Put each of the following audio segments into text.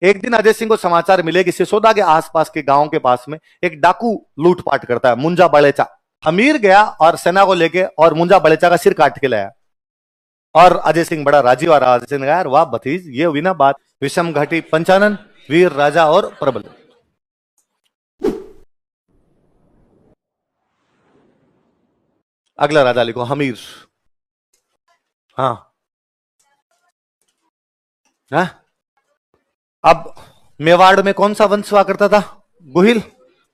एक दिन अजय सिंह को समाचार मिले कि सिसोदा के आसपास के गांव के पास में एक डाकू लूटपाट करता है, मुंजा बड़ेचा। अमीर गया और सेना को लेके और मुंजा बड़ेचा का सिर काट के लाया। और अजय सिंह बड़ा राजी हुआ। अजय सिंह ने कहा, यार वाह भतीज, ये हुई ना बात, विषम घाटी पंचानन, वीर राजा और प्रबल। अगला राजा लिखो, हमीर। हाँ हाँ। अब मेवाड़ में कौन सा वंश हुआ करता था? गुहिल।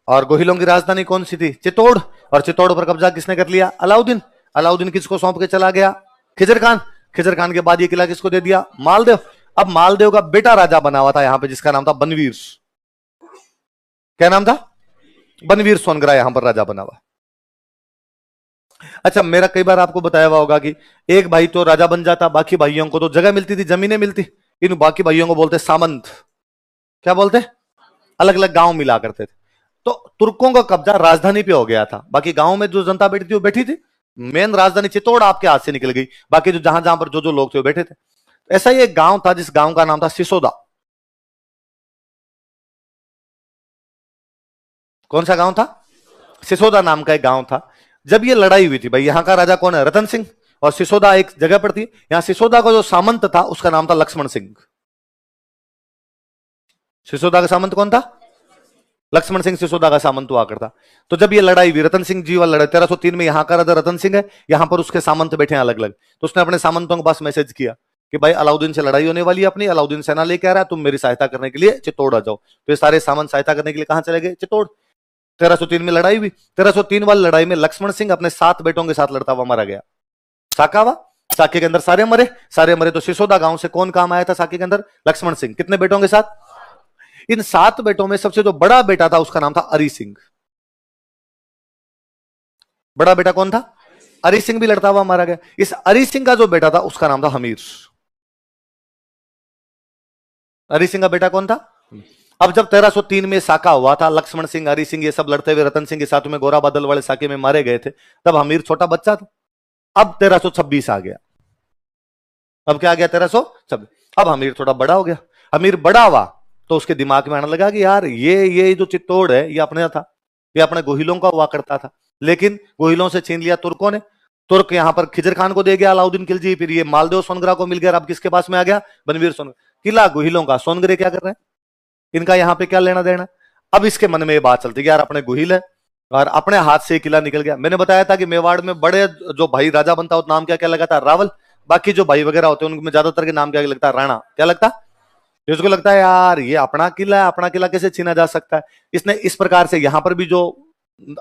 और गुहिलों की राजधानी कौन सी थी? चित्तौड़। और चित्तौड़ पर कब्जा किसने कर लिया? अलाउद्दीन। अलाउद्दीन किसको सौंप के चला गया? खिजर खान। खिजर खान के बाद ये किला किसको दे दिया? मालदेव। अब मालदेव का बेटा राजा बना हुआ था यहां पे, जिसका नाम था बनवीर। क्या नाम था? बनवीर सोनगरा यहां पर राजा बना हुआ। अच्छा, मेरा कई बार आपको बताया हुआ होगा कि एक भाई तो राजा बन जाता, बाकी भाइयों को तो जगह मिलती थी, जमीनें मिलती। इन बाकी भाइयों को बोलते सामंत। क्या बोलते? अलग अलग गांव मिला करते थे। तो तुर्कों का कब्जा राजधानी पे हो गया था, बाकी गांव में जो जनता बैठी थी वो बैठी थी। मेन राजधानी चित्तौड़ आपके हाथ से निकल गई, बाकी जो जहां जहां पर जो जो लोग थे वो बैठे थे। ऐसा ही एक गांव था जिस गांव का नाम था सिसोदा। कौन सा गांव था? सिसोदा नाम का एक गांव था। जब ये लड़ाई हुई थी, भाई यहां का राजा कौन है? रतन सिंह। और सिसोदा एक जगह पर थी। यहां सिसोदा का जो सामंत था उसका नाम था लक्ष्मण सिंह। सिसोदा का सामंत कौन था? लक्ष्मण सिंह सिसोदा का सामंत हुआ करता। तो जब ये लड़ाई हुई, रतन सिंह जी वाला लड़ाई 1303 में, यहां का राजा रतन सिंह है, यहां पर उसके सामंत बैठे हैं अलग अलग। तो उसने अपने सामंतों के पास मैसेज किया कि भाई अलाउद्दीन से लड़ाई होने वाली है अपनी, अलाउद्दीन सेना लेके आ रहा है, तुम मेरी सहायता करने के लिए चित्तौड़ आ जाओ। तो ये सारे सामंत सहायता करने के लिए कहां चले गए? चित्तौड़। 1303 में लड़ाई हुई। 1303 वाली लड़ाई में लक्ष्मण सिंह अपने 7 बेटों के साथ लड़ता हुआ मारा गया। साकावा। साके के अंदर सारे मरे। सारे मरे तो सिसोदा गांव से कौन काम आया था साके के अंदर? लक्ष्मण सिंह। कितने बेटों के साथ? इन 7 बेटों में सबसे जो बड़ा बेटा था उसका नाम था अरी सिंह। बड़ा बेटा कौन था? अरी सिंह भी लड़ता हुआ मारा गया। इस अरी सिंह का जो बेटा था उसका नाम था हमीर। अरी सिंह का बेटा कौन था? अब जब 1303 में साका हुआ था, लक्ष्मण सिंह, हरि सिंह ये सब लड़ते हुए रतन सिंह के साथ में गोरा बादल वाले साके में मारे गए थे, तब हमीर छोटा बच्चा था। अब 1326 आ गया। अब क्या आ गया? 1326। अब हमीर थोड़ा बड़ा हो गया। हमीर बड़ा हुआ तो उसके दिमाग में आने लगा कि यार ये जो चित्तौड़ है ये अपने था, ये अपने गोहिलों का हुआ करता था, लेकिन गोहिलों से छीन लिया तुर्कों ने। तुर्क यहां पर खिजर खान को दे गया अलाउद्दीन खिलजी, फिर ये मालदेव सोनगरा को मिल गया। अब किसके पास में आ गया? बनवीर सोनगरा। किला गोहिलों का, सोनगरे क्या कर रहे हैं? इनका यहां पे क्या लेना देना? अब इसके मन में ये बात चलती है, यार अपने गोहिल है और अपने हाथ से किला निकल गया। मैंने बताया था कि मेवाड़ में बड़े जो भाई राजा बनता है नाम क्या क्या लगता है? रावल। बाकी जो भाई वगैरह होते हैं उनमें ज्यादातर के नाम क्या लगता है? राणा। क्या लगता है? जिसको लगता है यार ये अपना किला है, अपना किला कैसे छीना जा सकता है। इसने इस प्रकार से यहां पर भी जो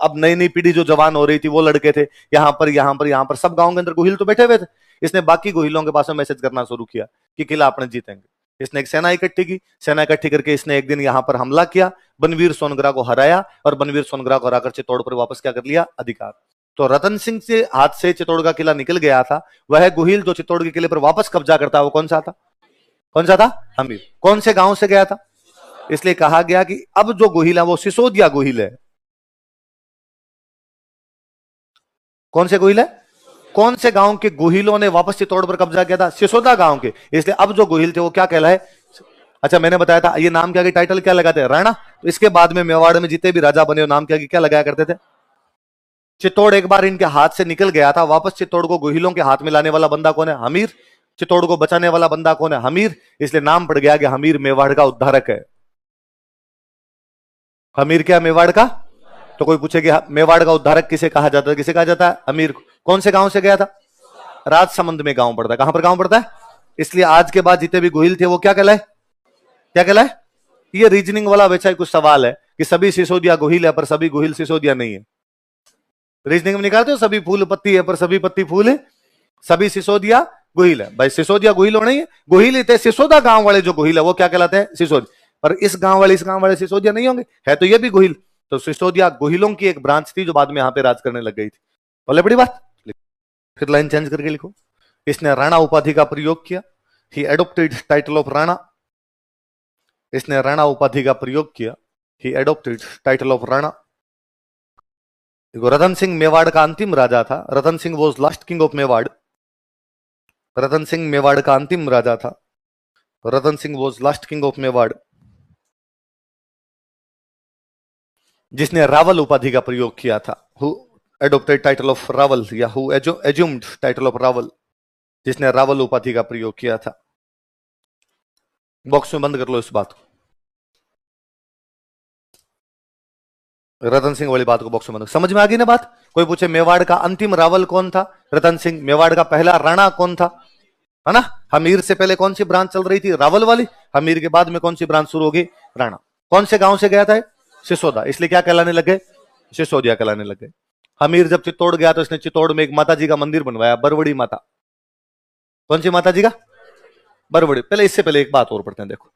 अब नई नई पीढ़ी जो जवान हो रही थी वो लड़के थे, यहां पर सब गांव के अंदर गोहिल तो बैठे हुए थे। इसने बाकी गोहिलों के पास में मैसेज करना शुरू किया कि किला अपने जीतेंगे। इसने एक सेना इकट्ठी की। सेना इकट्ठी करके इसने एक दिन यहां पर हमला किया, बनवीर सोनगरा को हराया और बनवीर सोनगरा को हराकर चित्तौड़ पर वापस क्या कर लिया? अधिकार। तो रतन सिंह से हाथ से चित्तौड़ का किला निकल गया था। वह गोहिल जो चित्तौड़ के किले पर वापस कब्जा करता है वो कौन सा था? कौन सा था? हमीर। कौन से गांव से गया था? इसलिए कहा गया कि अब जो गोहिल है वो सिसोदिया गोहिल है। कौन से गोहिल है? कौन से गांव के गोहिलों ने वापस चित्तौड़ पर कब्जा किया था? सिसोदा गांव के। इसलिए अब जो गोहिल थे वो क्या कहलाए? अच्छा, मैंने बताया था ये नाम क्या, टाइटल क्या लगाते हैं? राणा। तो इसके बाद में मेवाड़ में जितने भी राजा बने नाम क्या लगाया करते थे? चित्तौड़ एक बार इनके हाथ से निकल गया था, वापस चित्तौड़ को गोहिलों के हाथ में लाने वाला बंदा कौन है? हमीर। चित्तौड़ को बचाने वाला बंदा कौन है? हमीर। इसलिए नाम पड़ गया कि हमीर मेवाड़ का उद्धारक है। हमीर क्या? मेवाड़ का। तो कोई पूछे कि मेवाड़ का उद्धारक किसे कहा जाता है? किसे कहा जाता है? अमीर। कौन से गांव से गया था? राजसमंद में गांव पड़ता है। कहां पर गांव पड़ता है? इसलिए आज के बाद जितने भी गोहिल थे वो क्या कहलाए? क्या कहलाए? ये रीजनिंग वाला वैसा कुछ सवाल है कि सभी सिसोदिया गोहिल है पर सभी गोहिल सिसोदिया नहीं है। रीजनिंग में निकालते हो सभी फूल पत्ती है पर सभी पत्ती फूल है, सभी सिसोदिया गोहिल है। भाई सिसोदिया गोहिल होना ही है, गोहिल ही थे। सिसोदा गांव वाले जो गोहिल है वो क्या कहलाते हैं? सिसोदिया। पर इस गांव वाले सिसोदिया नहीं होंगे, है तो ये भी गोहिल। तो सिसोदिया गोहिलों की एक ब्रांच थी जो बाद में यहां पे राज करने लग गई थी। बोले बड़ी बात। फिर लाइन चेंज करके लिखो। इसने राणा उपाधि का प्रयोग किया। He adopted title of Rana. इसने राणा उपाधि का प्रयोग किया। He adopted title of Rana. देखो, रतन सिंह मेवाड़ का अंतिम राजा था। Ratan Singh was last king of Mewar. Ratan Singh Mewar का अंतिम राजा था। Ratan Singh was last king of Mewar. जिसने रावल उपाधि का प्रयोग किया था, who adopted title of Rawal, या who assumed title of Rawal, जिसने रावल उपाधि का प्रयोग किया था। बॉक्स में बंद कर लो इस बात को, रतन सिंह वाली बात को बॉक्स में बंद। समझ में आ गई ना बात? कोई पूछे मेवाड़ का अंतिम रावल कौन था? रतन सिंह। मेवाड़ का पहला राणा कौन था? है ना? हमीर से पहले कौन सी ब्रांच चल रही थी? रावल वाली। हमीर के बाद में कौन सी ब्रांच शुरू होगी? राणा। कौन से गांव से गया था? सिसोदा। इसलिए क्या कहलाने लगे? सिसोदिया कहलाने लगे। हमीर जब चित्तौड़ गया तो इसने चित्तौड़ में एक माता जी का मंदिर बनवाया, बरवड़ी माता। कौन सी माता जी का? बरवड़ी। पहले इससे पहले एक बात और पढ़ते हैं, देखो।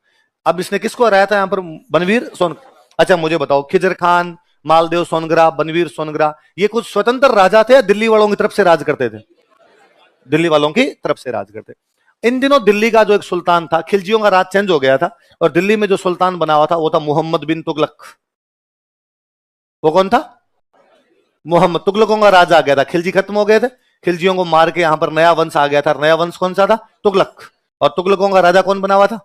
अब इसने किसको हराया था यहां पर? बनवीर सोन। अच्छा मुझे बताओ, खिजर खान, मालदेव सोनग्रा, बनवीर सोनग्रा, ये कुछ स्वतंत्र राजा थे या दिल्ली वालों की तरफ से राज करते थे? दिल्ली वालों की तरफ से राज करते। इन दिनों दिल्ली का जो एक सुल्तान था, खिलजियों का राज चेंज हो गया था, और दिल्ली में जो सुल्तान बना हुआ था वो था मोहम्मद बिन तुगलक। वो कौन था? मोहम्मद। तुगलकों का राज आ गया था, खिलजी खत्म हो गए थे, खिलजियों को मार के यहां पर नया वंश आ गया था। नया वंश कौन सा था? तुगलक। और तुगलकों का राजा कौन बना हुआ था?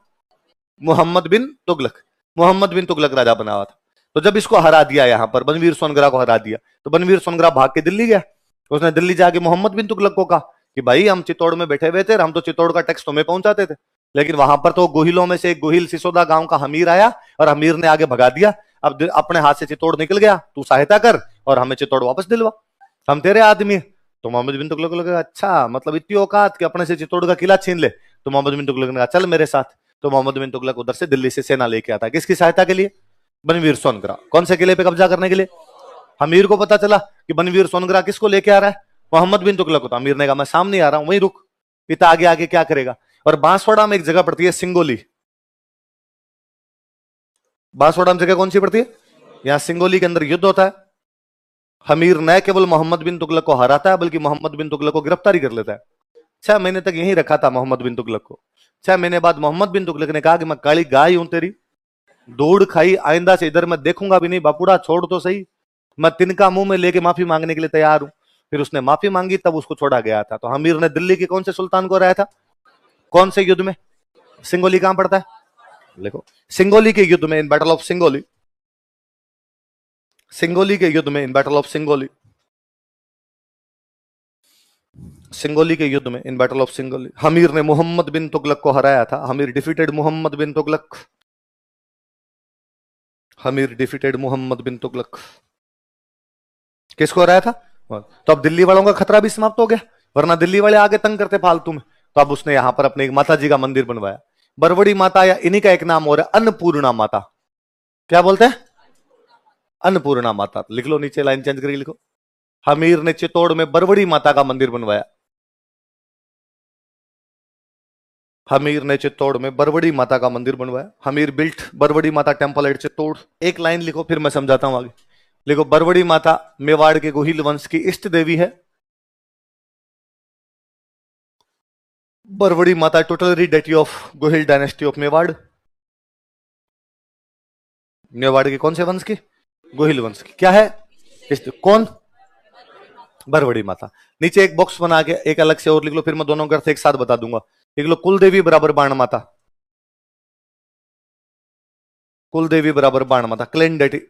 मोहम्मद बिन तुगलक। मोहम्मद बिन तुगलक राजा बना हुआ था। तो जब इसको हरा दिया, यहां पर बनवीर सोनग्रा को हरा दिया, तो बनवीर सोनग्रा भाग के दिल्ली गया। उसने दिल्ली जाके मोहम्मद बिन तुगलक को कहा कि भाई हम चित्तौड़ में बैठे हुए थे, हम तो चित्तौड़ का टैक्स तुम्हें पहुंचाते थे, लेकिन वहां पर तो गोहिलों में से एक गोहिल सिसोदा गांव का हमीर आया और हमीर ने आगे भगा दिया। अब अपने हाथ से चित्तौड़ निकल गया, तू सहायता कर और हमें चित्तौड़ वापस दिलवा, हम तेरे आदमी। तो मोहम्मद बिन तुगलक को लगा अच्छा, मतलब इतनी औकात कि अपने से चित्तौड़ का किला छीन ले। तो मोहम्मद बिन तुगलक ने कहा चल मेरे साथ। तो मोहम्मद बिन तुगलक उधर से दिल्ली से सेना लेके आता, किसकी सहायता के लिए? बनवीर सोनग्रा। कौन से किले पे कब्जा करने के लिए? हमीर को पता चला कि बनवीर सोनग्रा किसको लेके आ रहा है? मोहम्मद बिन तुगलक को। तो अमीर ने कहा मैं सामने आ रहा हूं, वहीं रुक, इतना आगे आगे क्या करेगा? और बांसवाड़ा में एक जगह पड़ती है सिंगोली। बांसवाड़ा में जगह कौन सी पड़ती है? यहां सिंगोली के अंदर युद्ध होता है। हमीर न केवल मोहम्मद बिन तुगलक को हराता है, बल्कि मोहम्मद बिन तुगलक को गिरफ्तारी कर लेता है। 6 महीने तक यहीं रखा था मोहम्मद बिन तुगलक को। 6 महीने बाद मोहम्मद बिन तुगलक ने कहा कि मैं काली गाय हूं तेरी, दौड़ खाई, आइंदा से इधर मैं देखूंगा भी नहीं, बापूड़ा छोड़ तो सही, मैं तिनका मुंह में लेके माफी मांगने के लिए तैयार हूं। फिर उसने माफी मांगी, तब उसको छोड़ा गया था। तो हमीर ने दिल्ली के कौन से सुल्तान को हराया था? कौन से युद्ध में? सिंगोली कहां पड़ता है? देखो, सिंगोली के युद्ध में, in battle of Singoli, Singoli के युद्ध में, in battle of Singoli, Singoli के युद्ध में, in battle of Singoli, Hammir ने मोहम्मद बिन तुगलक को हराया था। हमीर डिफीटेड मोहम्मद बिन तुगलक। हमीर डिफीटेड मोहम्मद बिन तुगलक। किसको हराया था? तो अब दिल्ली वालों का खतरा भी समाप्त हो गया, वरना दिल्ली वाले आगे तंग करते फालतू में। तो अब उसने यहां पर अपने एक माता जी का मंदिर बनवाया, बरवड़ी माता, या इन्हीं का एक नाम और है अन्नपूर्णा माता। क्या बोलते हैं? अन्नपूर्णा माता। लिख लो नीचे, लाइन चेंज करके लिखो। हमीर ने चित्तौड़ में बरवड़ी माता का मंदिर बनवाया। हमीर ने चित्तौड़ में बरवड़ी माता का मंदिर बनवाया। हमीर बिल्ट बरवड़ी माता टेम्पल एट चित्तौड़। एक लाइन लिखो, फिर मैं समझाता हूं आगे। लिखो, बरवड़ी माता मेवाड़ के गोहिल वंश की इष्ट देवी है। Barwadi Mata tutelary deity of Gohil dynasty of Mewar. Mewar के कौन से वंश की? गोहिल वंश की। क्या है? इष्ट। कौन? बरवड़ी माता। नीचे एक बॉक्स बना के एक अलग से और लिख लो, फिर मैं दोनों का अर्थ एक साथ बता दूंगा। लिख लो, कुल देवी बराबर बाण माता। कुल देवी बराबर बाण माता, क्लेन डेटी।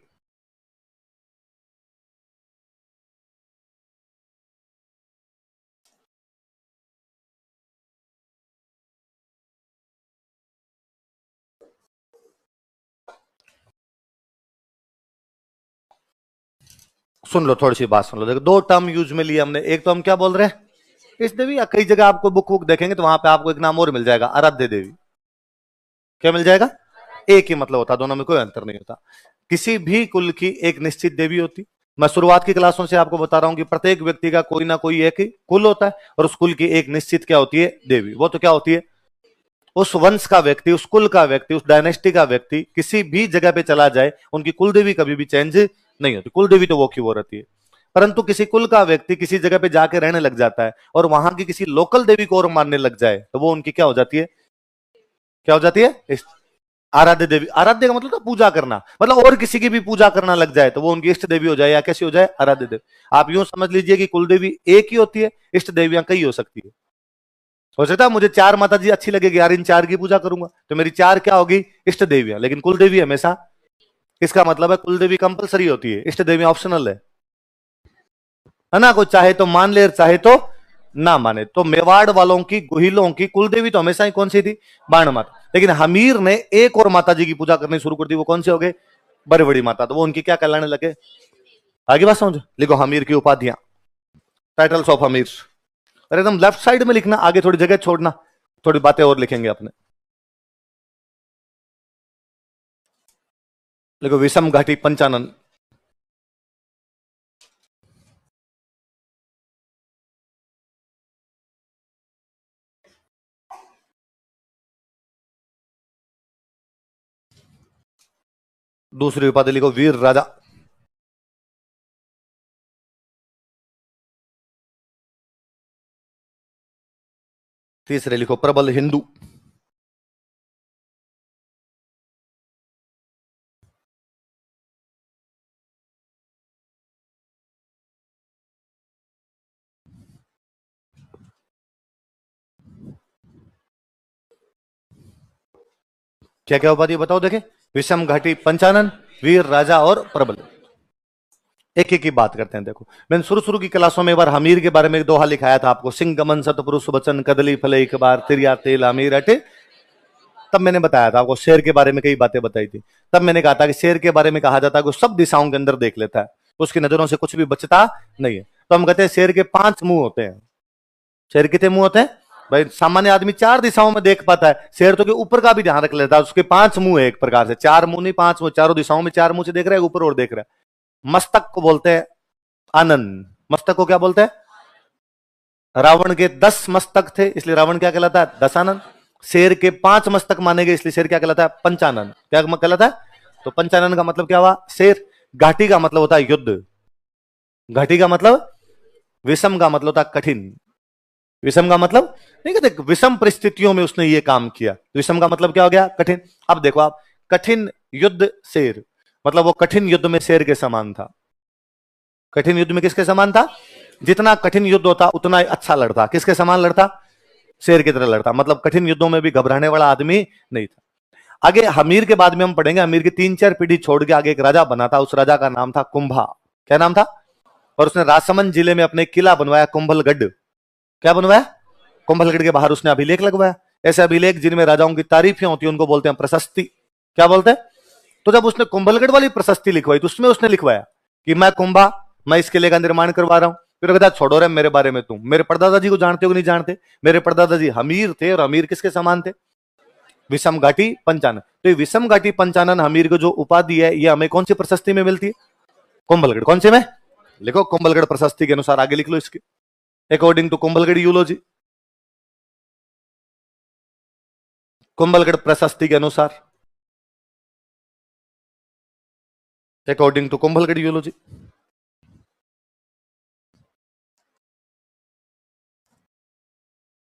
सुन लो, थोड़ी सी बात सुन लो। देखो, दो टर्म यूज में लिए हमने। एक तो हम क्या बोल रहे हैं? इस देवी, या कई जगह आपको बुक बुक देखेंगे तो वहां पे आपको एक नाम और मिल जाएगा, आराध्य देवी। क्या मिल जाएगा? एक ही मतलब होता, दोनों में कोई अंतर नहीं होता। किसी भी कुल की एक निश्चित देवी होती। मैं शुरुआत की क्लासों से आपको बता रहा हूं कि प्रत्येक व्यक्ति का कोई ना कोई एक ही कुल होता है, और उस कुल की एक निश्चित क्या होती है? देवी। वो तो क्या होती है? उस वंश का व्यक्ति, उस कुल का व्यक्ति, उस डायनेस्टी का व्यक्ति किसी भी जगह पे चला जाए, उनकी कुल देवी कभी भी चेंज नहीं होती। कुल देवी तो वो की वो रहती है। परंतु किसी कुल का व्यक्ति किसी जगह पे जाके रहने लग जाता है और वहां की किसी लोकल देवी को और मानने लग जाए, तो वो उनकी क्या हो जाती है? क्या हो जाती है? आराध्य देवी। आराध्य का मतलब तो पूजा करना, मतलब और किसी की भी पूजा करना लग जाए तो वो उनकी इष्ट देवी हो जाए, या कैसी हो जाए? आराध्य देवी। आप यूं समझ लीजिए कि कुल देवी एक ही होती है, इष्ट देवियां कई हो सकती है। हो सकता है मुझे 4 माता जी अच्छी लगेगी यार, इन 4 की पूजा करूंगा, तो मेरी 4 क्या होगी? इष्ट देवियां। लेकिन कुल देवी हमेशा इसका मतलब है कुलदेवी कंपलसरी होती है, इष्ट देवी ऑप्शनल है ना। कोई चाहे तो मान ले, चाहे तो ना माने। तो मेवाड़ वालों की, गुहिलों की कुलदेवी तो हमेशा ही कौन सी थी? बाण माता। लेकिन हमीर ने एक और माता जी की पूजा करनी शुरू कर दी, वो कौन सी हो गई? बड़ी बड़ी माता। तो वो उनकी क्या कहलाने लगे? आगे बात समझ। लिखो हमीर की उपाधियां, टाइटल्स ऑफ हमीर। अरे एकदम लेफ्ट साइड में लिखना, आगे थोड़ी जगह छोड़ना, थोड़ी बातें और लिखेंगे अपने। देखो विषम घाटी पंचानन, दूसरी उपाधि लिखो वीर राजा। तीसरे लिखो प्रबल हिंदू। क्या क्या उपाधि बताओ देखे? विषम घाटी पंचानन, वीर राजा और प्रबल। एक एक की बात करते हैं। देखो मैंने शुरू शुरू की क्लासों में एक बार हमीर के बारे में एक दोहा लिखाया था आपको, सिंह गमन सतपुरुष वचन कदली फले एक बार तिरिया तेल अमीर अटे। तब मैंने बताया था आपको, शेर के बारे में कई बातें बताई थी। तब मैंने कहा था कि शेर के बारे में कहा जाता है कि सब दिशाओं के अंदर देख लेता है, उसकी नजरों से कुछ भी बचता नहीं है। तो हम कहते हैं शेर के 5 मुंह होते हैं। शेर कितने मुंह होते हैं भाई? सामान्य आदमी 4 दिशाओं में देख पाता है, शेर तो के ऊपर का भी ध्यान रख लेता है। उसके 5 मुंह है, एक प्रकार से 4 मुंह नहीं 5 मुंह, चारों दिशाओं में 4 मुंह से देख रहा है, ऊपर और देख रहा है। मस्तक को बोलते हैं आनंद। मस्तक को क्या बोलते हैं? रावण के 10 मस्तक थे, इसलिए रावण क्या कहलाता है? दशानन। शेर के 5 मस्तक माने गए, इसलिए शेर क्या कहलाता है? पंचानन। क्या कहलाता है? तो पंचानन का मतलब क्या हुआ? शेर। घाटी का मतलब होता है युद्ध। घाटी का मतलब, विषम का मतलब होता है कठिन। विषम का मतलब नहीं कहते, विषम परिस्थितियों में उसने ये काम किया। विषम का मतलब क्या हो गया? कठिन। अब देखो आप, कठिन युद्ध शेर, मतलब वो कठिन युद्ध में शेर के समान था। कठिन युद्ध में किसके समान था? जितना कठिन युद्ध होता उतना अच्छा लड़ता। किसके समान लड़ता? शेर की तरह लड़ता। मतलब कठिन युद्धों में भी घबराने वाला आदमी नहीं था। आगे हमीर के बाद में हम पढ़ेंगे, हमीर की 3-4 पीढ़ी छोड़ के आगे एक राजा बना था, उस राजा का नाम था कुंभा। क्या नाम था? और उसने राजसमंद जिले में अपने किला बनवाया कुंभलगढ़। क्या बनवाया? कुंभलगढ़ के बाहर उसने अभिलेख लगवाया। ऐसे अभिलेख जिनमें राजाओं की तारीफें होती है उनको बोलते हैं प्रशस्ति। क्या बोलते हैं? तो जब उसने कुंभलगढ़ वाली प्रशस्ति लिखवाई तो उसमें उसने लिखवाया कि मैं कुंभा, मैं इस किले का निर्माण करवा रहा हूं। फिर कहता छोड़ो रे मेरे बारे में, तुम मेरे परदादा जी को जानते हो कि नहीं जानते? मेरे परदादा जी हमीर थे, और हमीर किसके समान थे? विषम घाटी पंचानन। तो ये विषम घाटी पंचानन हमीर को जो उपाधि है, ये हमें कौन सी प्रशस्ति में मिलती है? कुंभलगढ़। कौन से में? लिखो कुंभलगढ़ प्रशस्ति के अनुसार, आगे लिख लो इसके, अकॉर्डिंग टू कुंभलगढ़ यूलॉजी। कुंभलगढ़ प्रशस्ति के अनुसार, अकॉर्डिंग टू कुंभलगढ़ यूलॉजी।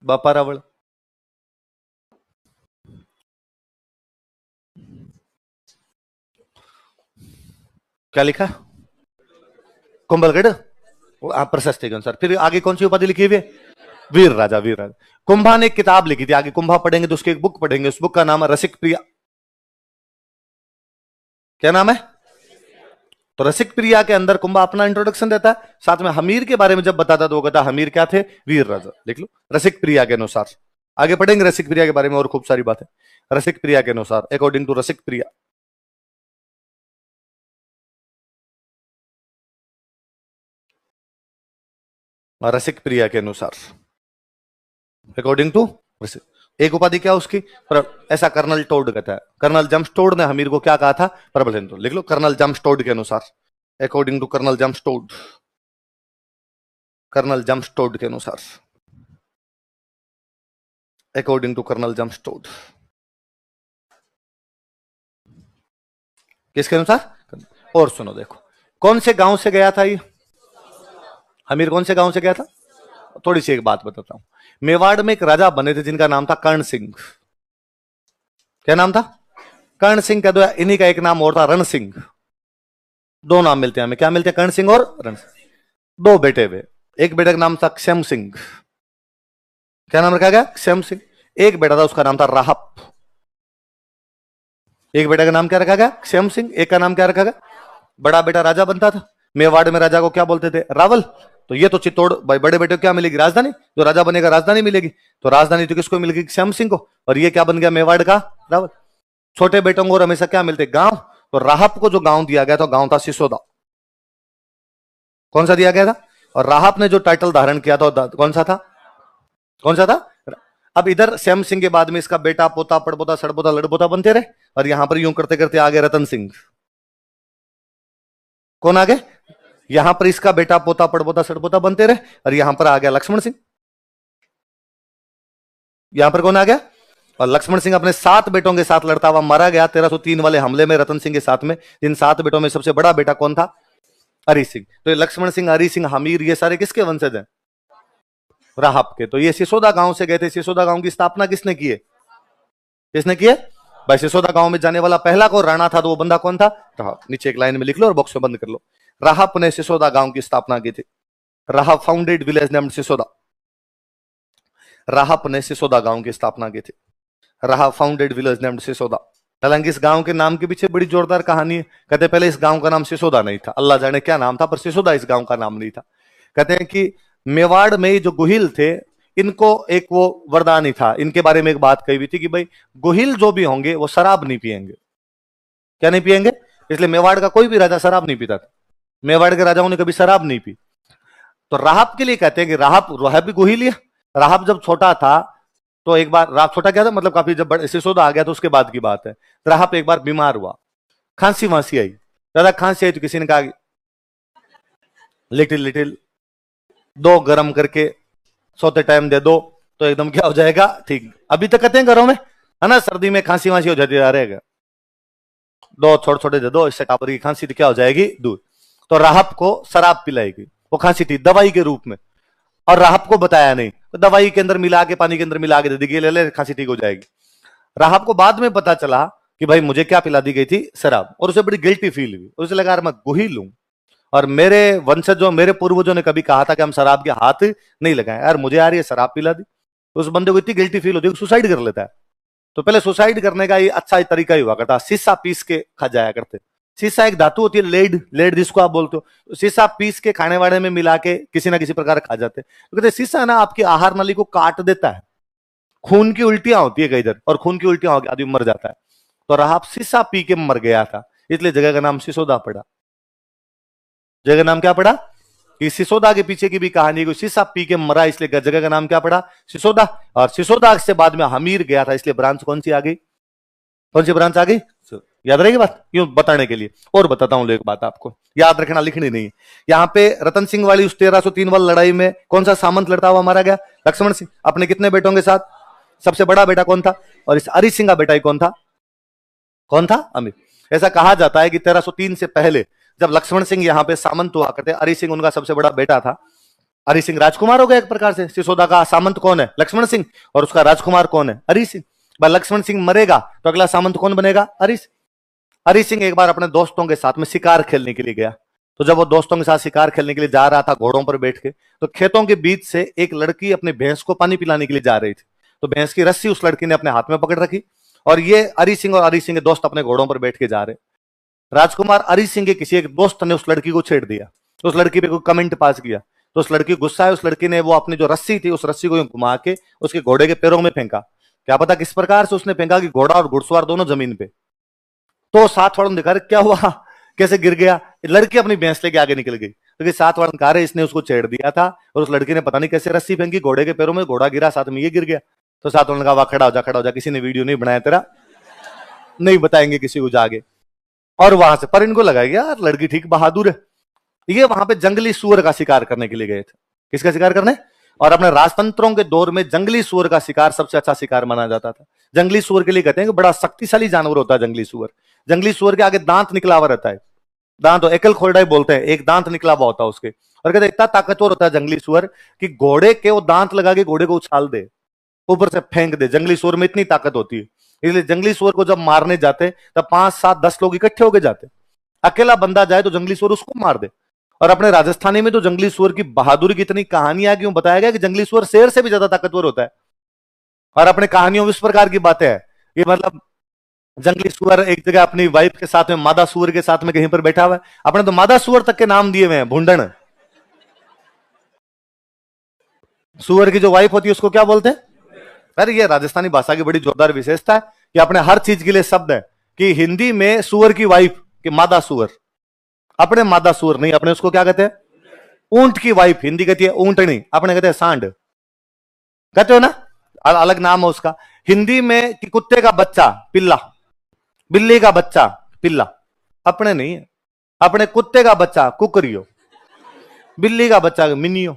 बापा रावल। क्या लिखा? कुंभलगढ़ प्रशस्ति के अनुसार। फिर आगे कौन सी उपाधि लिखी हुई है? वीर राजा। वीर राजा। कुंभा ने एक किताब लिखी थी, आगे कुंभा पढ़ेंगे तो उसकी एक बुक पढ़ेंगे, उस बुक का नाम है रसिक प्रिया। क्या नाम है? तो रसिक प्रिया के अंदर कुंभा अपना इंट्रोडक्शन देता है, साथ में हमीर के बारे में जब बताता तो वो कहता हमीर क्या थे? वीर राजा। लिख लो रसिक प्रिया के अनुसार। आगे पढ़ेंगे रसिक प्रिया के बारे में और खूब सारी बातें। रसिक प्रिया के अनुसार, अकॉर्डिंग टू रसिक प्रिया। रसिक प्रिया के अनुसार, अकॉर्डिंग टू रसिक। एक उपाधि क्या उसकी? ऐसा कर्नल टोड कहता है। कर्नल जम्सटोड ने हमीर को क्या कहा था? प्रबल हिंदू। लिख लो कर्नल जम्सटोड के अनुसार, अकॉर्डिंग टू कर्नल जम्सटोड। कर्नल जम्सटोड के अनुसार, अकॉर्डिंग टू कर्नल जम्सटोड। किसके अनुसार? और सुनो देखो, कौन से गांव से गया था ये हमीर? कौन से गांव से गया था? थोड़ी सी एक बात बताता हूं। मेवाड़ में एक राजा बने थे जिनका नाम था कर्ण सिंह। क्या नाम था? कर्ण सिंह। कह दो इन्हीं का एक नाम और था रण सिंह। दो नाम मिलते हैं हमें। क्या मिलते हैं? कर्ण सिंह और रण सिंह। दो बेटे हुए। एक बेटे का नाम था क्षम सिंह। क्या नाम रखा गया? क्षम सिंह। एक बेटा था, उसका नाम था राहप। एक बेटा का नाम क्या रखा गया? श्याम सिंह। एक का नाम क्या रखा गया? बड़ा बेटा राजा बनता था। मेवाड़ में राजा को क्या बोलते थे? रावल। तो ये तो चित्तौड़ भाई, बड़े बेटे को क्या मिलेगी? राजधानी। जो राजा बनेगा राजधानी मिलेगी। तो राजधानी तो किसको मिलेगी? श्याम सिंह को। और ये क्या बन गया? मेवाड़ का रावल। छोटे बेटों को हमेशा क्या मिलते? गांव। तो राहप को जो गांव दिया गया था, गांव था सिसोदा। कौन सा दिया गया था? और राहप ने जो टाइटल धारण किया था कौन सा था? कौन सा था? अब इधर श्याम सिंह के बाद में इसका बेटा, पोता, पड़पोता, सड़पोता, लड़पोता बनते रहे। और यहां पर यूं करते करते आ गए रतन सिंह। कौन आ गए? यहां पर इसका बेटा, पोता, पड़पोता, सड़पोता बनते रहे। और यहां पर आ गया लक्ष्मण सिंह। यहां पर कौन आ गया? और लक्ष्मण सिंह अपने 7 बेटों के साथ लड़ता हुआ मारा गया 1303 वाले हमले में रतन सिंह के साथ में। इन 7 बेटों में सबसे बड़ा बेटा कौन था? हरि सिंह। तो ये लक्ष्मण सिंह, हरि सिंह, हमीर, ये सारे किसके वंशज हैं? राहप के। तो ये सिसोदा गांव से गए थे। सिसोदा गांव की स्थापना किसने की है? किसने की है भाई? सिसोदा गांव में जाने वाला पहला को राणा था, तो वो बंदा कौन था? राहप। नीचे एक लाइन में लिख लो और बॉक्स में बंद कर लो। राहप ने सिसोदा गांव की स्थापना की थी। Rahap founded village named Sisoda. Rahap ने सिसोदा गांव की स्थापना की थी। Rahap founded village named Sisoda. हालांकि इस गांव के नाम के पीछे बड़ी जोरदार कहानी है। कहते पहले इस गांव का नाम सिसोदा नहीं था, अल्लाह जाने क्या नाम था, पर सिसोदा इस गांव का नाम नहीं था। कहते हैं कि मेवाड़ में जो गुहिल थे, इनको एक वो वरदान ही था। इनके बारे में एक बात कही हुई थी कि भाई गुहिल जो भी होंगे वो शराब नहीं पिएंगे। क्या नहीं पिएंगे? इसलिए मेवाड़ का कोई भी राजा शराब नहीं पीता था। मेवाड़ के राजाओं ने कभी शराब नहीं पी। तो राहब के लिए कहते हैं कि राहब भी गुहिल है। राहब जब छोटा था तो एक बार, राहब छोटा क्या था मतलब काफी, जब सिसोदा आ गया तो उसके बाद की बात है। राहब एक बार बीमार हुआ, खांसी वांसी आई, ज्यादा खांसी आई तो किसी ने कहा लिटिल लिटिल दो गरम करके सोते टाइम दे दो तो एकदम क्या हो जाएगा? ठीक। अभी तक कहते हैं घरों में, है ना, सर्दी में खांसी वांसी हो जाती है, रहेगा दो छोटे छोटे दे दो, इससे टापर की खांसी तो क्या हो जाएगी? दूर। तो राहब को शराब पिलाएगी। वो खांसी थी दवाई के रूप में, और राहब को बताया नहीं, तो दवाई के अंदर मिला के, पानी के अंदर मिला के दे दी, ले ले खांसी ठीक हो जाएगी। राहब को बाद में पता चला कि भाई मुझे क्या पिला दी गई थी? शराब। और उसे बड़ी गिल्टी फील हुई। उसे लगा यार मैं गुहिल हूं और मेरे वंशजों, मेरे पूर्वजों ने कभी कहा था कि हम शराब के हाथ नहीं लगाएं, यार मुझे यार ये शराब पिला दी। तो उस बंदे को इतनी गिल्टी फील होती है, सुसाइड कर लेता है। तो पहले सुसाइड करने का ये अच्छा तरीका ही हुआ करता, शीशा पीस के खा जाया करते। शीशा एक धातु होती है, लेड, लेड जिसको आप बोलते हो, तो शीशा पीस के खाने वाने में मिला के किसी ना किसी प्रकार खा जाते। तो कहते शीशा ना आपकी आहार नली को काट देता है, खून की उल्टियां होती है कई इधर, और खून की उल्टियां होकर आदमी मर जाता है। तो राहब शीशा पी के मर गया था, इसलिए जगह का नाम सिसोदा पड़ा। जगह का नाम क्या पड़ा? कि सिसोदा के पीछे की भी कहानी, कोई शीशा पी के मरा, इसलिए जगह का नाम क्या पड़ा? सिसोदा। और सिसोदा से बाद में हमीर गया था, इसलिए ब्रांच कौन सी आ गई? कौन सी ब्रांच आ गई? याद रहेगी बात, क्यों बताने के लिए। और बताता हूं एक बात, आपको याद रखना, लिखनी नहीं। यहाँ पे रतन सिंह वाली उस 1303 वाली लड़ाई में कौन सा सामंत लड़ता हुआ मारा गया? लक्ष्मण सिंह। अपने कितने बेटों के साथ? सबसे बड़ा बेटा कौन था? और इस हरि सिंह का बेटा ही कौन था? कौन था? अमित। ऐसा कहा जाता है कि 1303 से पहले जब लक्ष्मण सिंह यहाँ पे सामंत हुआ करते, हरि सिंह उनका सबसे बड़ा बेटा था। हरि सिंह राजकुमार हो गया एक प्रकार से। सिसोदा का सामंत कौन है? लक्ष्मण सिंह। और उसका राजकुमार कौन है? हरि सिंह। लक्ष्मण सिंह मरेगा तो अगला सामंत कौन बनेगा? हरि सिंह। हरि सिंह एक बार अपने दोस्तों के साथ में शिकार खेलने के लिए गया। तो जब वो दोस्तों के साथ शिकार खेलने के लिए जा रहा था घोड़ों पर बैठ के, तो खेतों के बीच से एक लड़की अपने भैंस को पानी पिलाने के लिए जा रही थी। तो भैंस की रस्सी उस लड़की ने अपने हाथ में पकड़ रखी, और ये हरि सिंह और हरि सिंह के दोस्त अपने घोड़ों पर बैठ के जा रहे। राजकुमार हरि सिंह के किसी एक दोस्त ने उस लड़की को छेड़ दिया, तो उस लड़की पे कोई कमेंट पास किया, तो उस लड़की गुस्सा है, उस लड़की ने वो अपनी जो रस्सी थी उस रस्सी को घुमा के उसके घोड़े के पैरों में फेंका। क्या पता किस प्रकार से उसने फेंका कि घोड़ा और घुड़सवार दोनों जमीन पे। तो साथ वालों ने देखा क्या हुआ, कैसे गिर गया। लड़की अपनी भैंस लेके आगे निकल गई, क्योंकि साथ वालों ने कहा इसने उसको छेड़ दिया था, और उस लड़की ने पता नहीं कैसे रस्सी फेंकी घोड़े के पैरों में, घोड़ा गिरा, साथ में ये गिर गया। तो साथ वालों ने कहा वाह खड़ा हो जा, खड़ा हो जा, किसी ने वीडियो नहीं बनाया तेरा, नहीं बताएंगे किसी को जाके। और वहां से पर इनको लगाया यार लड़की ठीक बहादुर है। ये वहां पे जंगली सुअर का शिकार करने के लिए गए थे। किसका शिकार करने? और अपने राजतंत्रों के दौर में जंगली सुअर का शिकार सबसे अच्छा शिकार माना जाता था। जंगली सुअर के लिए कहते हैं कि बड़ा शक्तिशाली जानवर होता है जंगली सुअर। जंगली सुअर के आगे दांत निकला हुआ रहता है, दांत एकल खोलडाई बोलते हैं, एक दांत निकला हुआ होता है उसके। और कहते इतना ताकतवर होता है जंगली सुअर कि घोड़े के वो दांत लगा के घोड़े को उछाल दे, ऊपर से फेंक दे। जंगली सुअर में इतनी ताकत होती है, इसलिए जंगली सुअर को जब मारने जाते तब 5, 7, 10 लोग इकट्ठे होके जाते। अकेला बंदा जाए तो जंगली सुअर उसको मार दे। और अपने राजस्थानी में तो जंगली सुअर की बहादुरी की इतनी कहानियां क्यों बताया गया कि जंगली सुअर शेर से भी ज्यादा ताकतवर होता है। और अपने कहानियों में इस प्रकार की बातें हैं, ये मतलब जंगली सुअर एक जगह अपनी वाइफ के साथ में, मादा सुअर के साथ में कहीं पर बैठा हुआ है। अपने तो मादा सुअर तक के नाम दिए हुए हैं, भूंडण। सुअर की जो वाइफ होती है उसको क्या बोलते हैं? अरे ये राजस्थानी भाषा की बड़ी जोरदार विशेषता है कि अपने हर चीज के लिए शब्द है। कि हिंदी में सुअर की वाइफ कि मादा सुअर, अपने मादा सुअर नहीं, अपने उसको क्या कहते हैं? ऊंट की वाइफ हिंदी कहती है ऊंटनी, अपने कहते हैं सांड। कहते हो ना, अलग नाम है उसका। हिंदी में कि कुत्ते का बच्चा पिल्ला, बिल्ली का बच्चा पिल्ला, अपने नहीं है। अपने कुत्ते का बच्चा कुकरियो, बिल्ली का बच्चा मिनियो,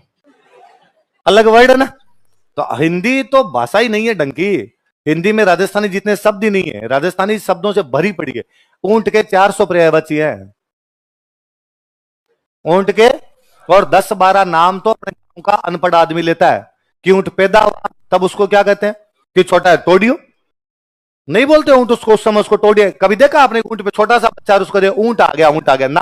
अलग वर्ड है ना। तो हिंदी तो भाषा ही नहीं है ढंग की। हिंदी में राजस्थानी जितने शब्द ही नहीं है, राजस्थानी शब्दों से भरी पड़ी है। ऊंट के 400 पर्यायवाची हैं, ऊंट के। और 10-12 नाम तो अपने गांव का अनपढ़ आदमी लेता है। कि ऊंट पैदा हुआ तब उसको क्या कहते हैं? कि छोटा है टोडियो, नहीं बोलते ऊंट उसको, उस समय उसको टोडिया। कभी देखा आपने ऊंट पे छोटा सा बच्चा उसको दे ऊंट आ गया, ऊंट आ गया ना,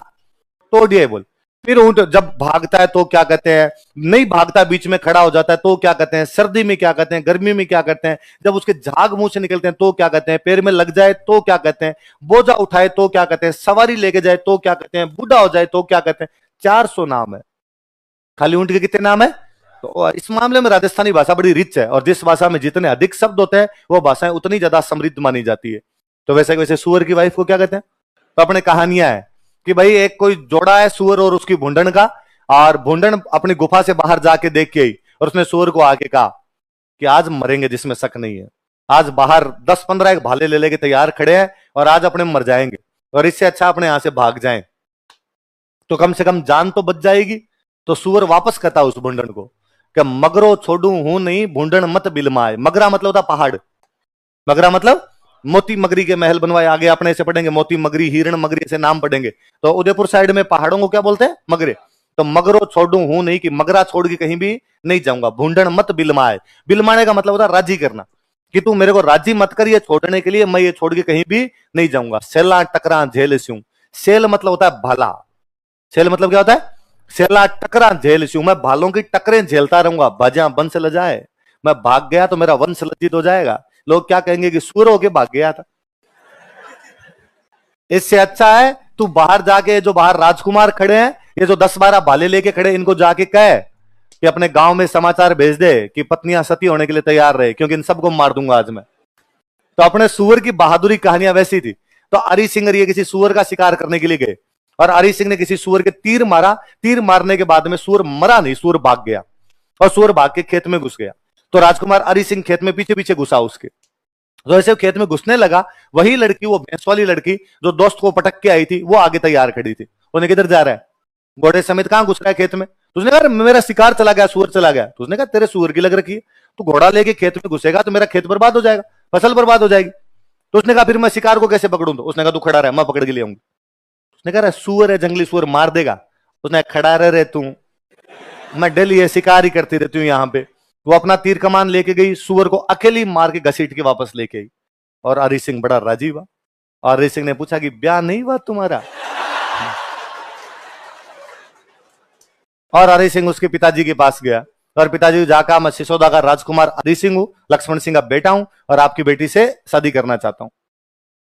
टोडिया बोल। फिर ऊंट जब भागता है तो क्या कहते हैं? नहीं भागता, बीच में खड़ा हो जाता है तो क्या कहते हैं? सर्दी में क्या कहते हैं? गर्मी में क्या कहते हैं? जब उसके झाग मुंह से निकलते हैं तो क्या कहते हैं? पैर में लग जाए तो क्या कहते हैं? बोझा उठाए तो क्या कहते हैं? सवारी लेके जाए तो क्या कहते हैं? बूढ़ा हो जाए तो क्या कहते हैं? 400 नाम है। खाली ऊंट के कितने नाम है? तो इस मामले में राजस्थानी भाषा बड़ी रिच है, और जिस भाषा में जितने अधिक शब्द होते हैं वो भाषाएं उतनी ज्यादा समृद्ध मानी जाती है। तो वैसे वैसे सुअर की वाइफ को क्या कहते हैं? तो अपने कहानियां है कि भाई एक कोई जोड़ा है सुअर और उसकी भूंडन का, और भूंडन अपनी गुफा से बाहर जाके देख के आई, और उसने सुअर को आके कहा कि आज मरेंगे जिसमें शक नहीं है। आज बाहर 10-15 एक भाले ले लेके तैयार खड़े हैं, और आज अपने मर जाएंगे, और इससे अच्छा अपने यहां से भाग जाएं तो कम से कम जान तो बच जाएगी। तो सुअर वापस कहता उस भूंडन को कि मगरो छोड़ू हूं नहीं, भूंडन मत बिलमाए। मगरा मतलब होता पहाड़, मगरा मतलब मोती मगरी के महल बनवाए। आगे अपने से पढ़ेंगे मोती मगरी, हिरण मगरी से नाम पढ़ेंगे। तो उदयपुर साइड में पहाड़ों को क्या बोलते हैं? मगरे। तो मगरो छोड़ू हूं नहीं, कि मगरा छोड़ के कहीं भी नहीं जाऊंगा। भूंडन मत बिलमाए, बिलमाने का मतलब होता है राजी करना, कि तू मेरे को राजी मत कर ये छोड़ने के लिए, मैं ये छोड़ के कहीं भी नहीं जाऊंगा। सेला टकरा झेल स्यूं, सेल मतलब होता है भाला, सेल मतलब क्या होता है? सेला टकरा झेल स्यूं, मैं भालों की टकरें झेलता रहूंगा, भजा वंश ल जाए। मैं भाग गया तो मेरा वंश लज्जित हो जाएगा, लोग क्या कहेंगे कि सूर होके भाग गया था। इससे अच्छा है तू बाहर जाके, जो बाहर राजकुमार खड़े हैं, ये जो 10-12 भाले लेके खड़े, इनको जाके कहे कि अपने गांव में समाचार भेज दे कि पत्नियां सती होने के लिए तैयार रहे, क्योंकि इन सबको मार दूंगा आज मैं। तो अपने सुअर की बहादुरी कहानियां वैसी थी। तो हरि सिंह ये किसी सुअर का शिकार करने के लिए गए, और हरि सिंह ने किसी सुअर के तीर मारा। तीर मारने के बाद में सुअर मरा नहीं, सुअर भाग गया, और सुअर भाग के खेत में घुस गया। तो राजकुमार हरि सिंह खेत में पीछे पीछे घुसा उसके। तो ऐसे खेत में घुसने लगा, वही लड़की, वो भैंस वाली लड़की जो दोस्त को पटक के आई थी, वो आगे तैयार खड़ी थी। उन्हें किधर जा रहा है? घोड़े समेत कहां घुस रहा है खेत में? तो उसने कहा मेरा शिकार चला गया, सुअर चला गया। तो उसने कहा तेरे सुअर की लग रखी है, तो घोड़ा लेके खेत में घुसेगा तो मेरा खेत बर्बाद हो जाएगा, फसल बर्बाद हो जाएगी। तो उसने कहा फिर मैं शिकार को कैसे पकड़ूं? तो उसने कहा तू खड़ा रह, मैं पकड़ के ले आऊंगी। उसने कहा सुअर है, जंगली सुअर मार देगा। उसने खड़ा रह तू, मैं डेली ये शिकार ही करती रहती हूँ यहाँ पे। वो अपना तीर कमान लेके गई, सुअर को अकेली मार के घसीट के वापस लेके आई। और हरि सिंह बड़ा राजी हुआ, और हरि सिंह ने पूछा कि ब्याह नहीं हुआ तुम्हारा? और हरि सिंह उसके पिताजी के पास गया, और पिताजी को जाकर मैं सिसोदा का राजकुमार हरि सिंह हूं, लक्ष्मण सिंह का बेटा हूं, और आपकी बेटी से शादी करना चाहता हूं।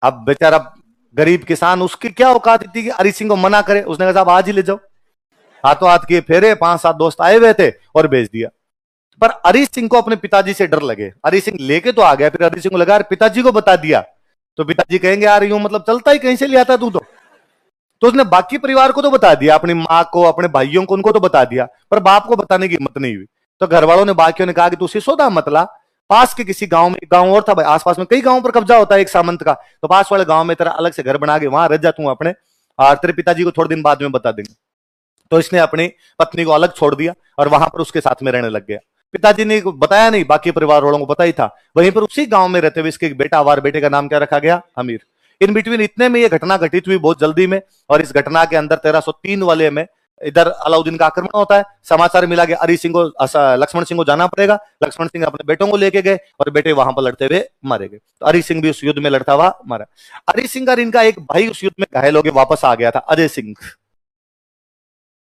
अब बेचारा गरीब किसान, उसकी क्या औकात थी कि हरि सिंह को मना करे? उसने कहा साहब आज ही ले जाओ। हाथों हाथ किए फेरे, 5-7 दोस्त आए हुए थे, और भेज दिया। पर हरि सिंह को अपने पिताजी से डर लगे। हरि सिंह लेके तो आ गया, फिर हरि सिंह को लगा पिताजी को बता दिया तो पिताजी कहेंगे यार यूं मतलब चलता ही कहीं से ले आता तू तो उसने बाकी परिवार को तो बता दिया, अपनी माँ को, अपने भाइयों को, उनको तो बता दिया, पर बाप को बताने की हिम्मत नहीं हुई। तो घर वालों ने, बाकियों ने कहा कि तू सिसोदा मतला, पास के किसी गांव में, गांव और था भाई, आसपास में कई गांवों पर कब्जा होता है एक सामंत का, तो पास वाले गांव में तेरा अलग से घर बना के वहां रह जा तू अपने, और तेरे पिताजी को थोड़े दिन बाद में बता देंगे। तो इसने अपनी पत्नी को अलग छोड़ दिया और वहां पर उसके साथ में रहने लग गया। पिताजी ने बताया नहीं, बाकी परिवार वालों को पता ही था। वहीं पर उसी गांव में रहते हुए इसके एक बेटा हुआ, बेटे का नाम क्या रखा गया? अमीर। इन बिटवीन इतने में ये घटना घटित हुई बहुत जल्दी में, और इस घटना के अंदर 1303 वाले में इधर अलाउद्दीन का आक्रमण होता है। समाचार मिला कि हरि सिंह को, लक्ष्मण सिंह को जाना पड़ेगा। लक्ष्मण सिंह अपने बेटों को लेके गए, और बेटे वहां पर लड़ते हुए मारे गए। तो हरि सिंह भी उस युद्ध में लड़ता हुआ मारा। हरि सिंह का इनका एक भाई उस युद्ध में घायल होकर वापस आ गया था, अजय सिंह।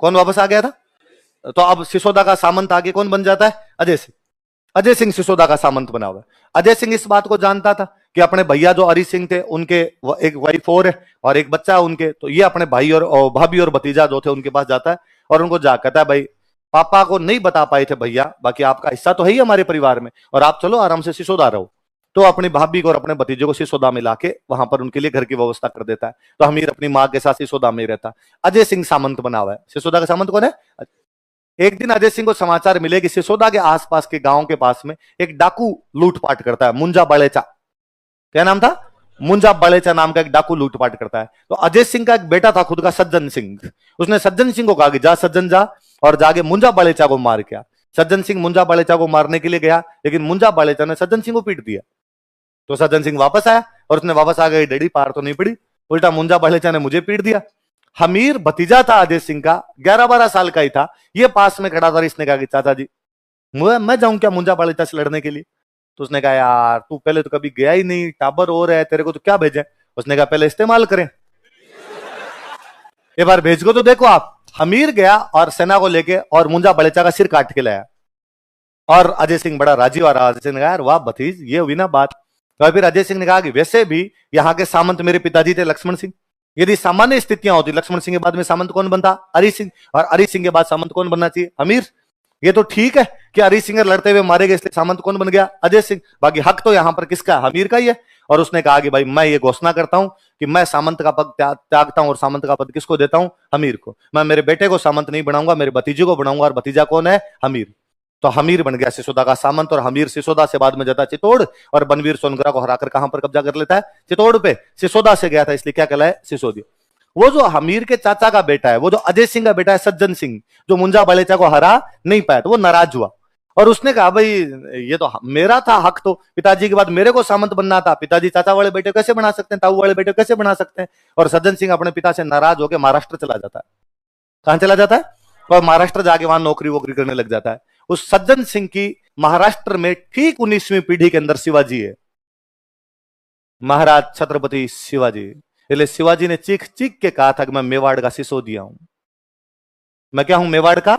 कौन वापस आ गया था? तो अब सिसोदा का सामंत आगे कौन बन जाता है? अजय सिंह। अजय सिंह सिसोदा का सामंत बना हुआ है। अजय सिंह इस बात को जानता था कि अपने भैया जो हरी सिंह थे उनके एक वाइफ और है और एक बच्चा है उनके, तो ये अपने भाई और भाभी और भतीजा जो थे उनके पास जाता है और उनको जा कहता है, भाई पापा को नहीं बता पाए थे भैया, बाकी आपका हिस्सा तो है ही हमारे परिवार में, और आप चलो आराम से सिसोदा रहो। तो अपनी भाभी को और अपने भतीजे को सिसोदा में लाके वहां पर उनके लिए घर की व्यवस्था कर देता है। तो हमीर अपनी माँ के साथ सिसोदा में रहता। अजय सिंह सामंत बना हुआ है। सिसोदा का सामंत कौन है? एक दिन अजय सिंह को समाचार मिले कि सिसोदा के आसपास के गांव के पास में एक डाकू लूटपाट करता है, मुंजा बड़ेचा। क्या नाम था? मुंजा बड़ेचा नाम का एक डाकू लूटपाट करता है। तो अजय सिंह का एक बेटा था खुद का, सज्जन सिंह। उसने सज्जन सिंह को कहा कि जा सज्जन जा और जाके मुंजा बड़ेचा को मार के आ। सज्जन सिंह मुंजा बड़ेचा को मारने के लिए गया, लेकिन मुंजा बड़ेचा ने सज्जन सिंह को पीट दिया। तो सज्जन सिंह वापस आया और उसने वापस आ गई, डैडी पार तो नहीं पड़ी, उल्टा मुंजा बड़ेचा ने मुझे पीट दिया। हमीर भतीजा था अजय सिंह का, 11-12 साल का ही था, ये पास में खड़ा था। इसने कहा कि चाचा जी मैं जाऊं क्या मुंजा बड़ेचा से लड़ने के लिए? तो उसने कहा यार तू पहले तो कभी गया ही नहीं, टाबर और है, तेरे को तो क्या भेजे? उसने कहा पहले इस्तेमाल करें, एक बार भेज को तो देखो आप। हमीर गया और सेना को लेके और मुंजा बड़ेचा का सिर काट के लाया और अजय सिंह बड़ा राजी हुआ रहा। अजय सिंह ने कहा यार वाह भतीज, ये हुई ना बात। तो फिर अजय सिंह ने कहा कि वैसे भी यहाँ के सामंत मेरे पिताजी थे लक्ष्मण सिंह, यदि सामान्य स्थितियां होती लक्ष्मण सिंह के बाद में सामंत कौन बनता? हरि सिंह। और हरि सिंह के बाद सामंत कौन बनना चाहिए? हमीर। ये तो ठीक है कि हरि सिंह लड़ते हुए मारे गए, इसलिए सामंत कौन बन गया? अजय सिंह। बाकी हक तो यहां पर किसका? हमीर का ही है। और उसने कहा कि भाई मैं ये घोषणा करता हूं कि मैं सामंत का पद त्यागता हूं, और सामंत का पद किसको देता हूं? हमीर को। मैं मेरे बेटे को सामंत नहीं बनाऊंगा, मेरे भतीजे को बनाऊंगा, और भतीजा कौन है? हमीर। तो हमीर बन गया सिसोदा का सामंत। और हमीर सिसोदा से बाद में जाता चित्तौड़ और बनवीर सोनगरा को हराकर कहां पर कब्जा कर लेता है? चित्तौड़ पे। सिसोदा से गया था इसलिए क्या कहलाए? सिसोदिया। वो जो हमीर के चाचा का बेटा है, वो जो अजय सिंह का बेटा है सज्जन सिंह, जो मुंजा बड़ेचा को हरा नहीं पाया, तो वो नाराज हुआ और उसने कहा भाई ये तो मेरा था हक, तो पिताजी के बाद मेरे को सामंत बनना था, पिताजी चाचा वाले बेटे कैसे बना सकते हैं, ताऊ वाले बेटे कैसे बना सकते हैं? और सज्जन सिंह अपने पिता से नाराज होकर महाराष्ट्र चला जाता है। कहां चला जाता है? और महाराष्ट्र जाके वहां नौकरी वोकरी करने लग जाता है। उस सज्जन सिंह की महाराष्ट्र में ठीक 19वीं पीढ़ी के अंदर शिवाजी है, महाराज छत्रपति शिवाजी। इसलिए शिवाजी ने चीख चीख के कहा था कि मैं मेवाड़ का सिसोदिया हूं। मैं क्या हूं? मेवाड़ का।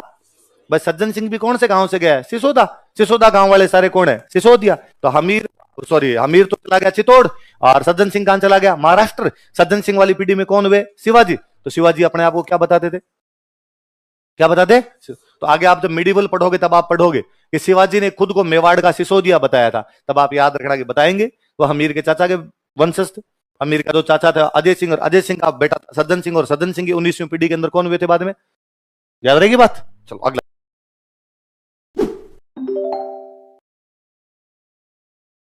भाई सज्जन सिंह भी कौन से गांव से गया है? सिसोदा। सिसोदा गांव वाले सारे कौन है? सिसोदिया। तो हमीर हमीर तो चला गया चित्तौड़ और सज्जन सिंह कहां चला गया? महाराष्ट्र। सज्जन सिंह वाली पीढ़ी में कौन हुए? शिवाजी। तो शिवाजी अपने आप को क्या बताते थे? क्या बताते? तो आगे आप जब मिडिवल पढ़ोगे तब आप पढ़ोगे कि शिवाजी ने खुद को मेवाड़ का सिसोदिया बताया था, तब आप याद रखना कि बताएंगे वो हमीर के चाचा के वंशज थे। अमीर का जो चाचा था अजय सिंह, और अजय सिंह का बेटा सज्जन सिंह, और सज्जन सिंह की 19वीं पीढ़ी के अंदर कौन हुए थे बाद में? याद रहेगी बात? चलो अगला।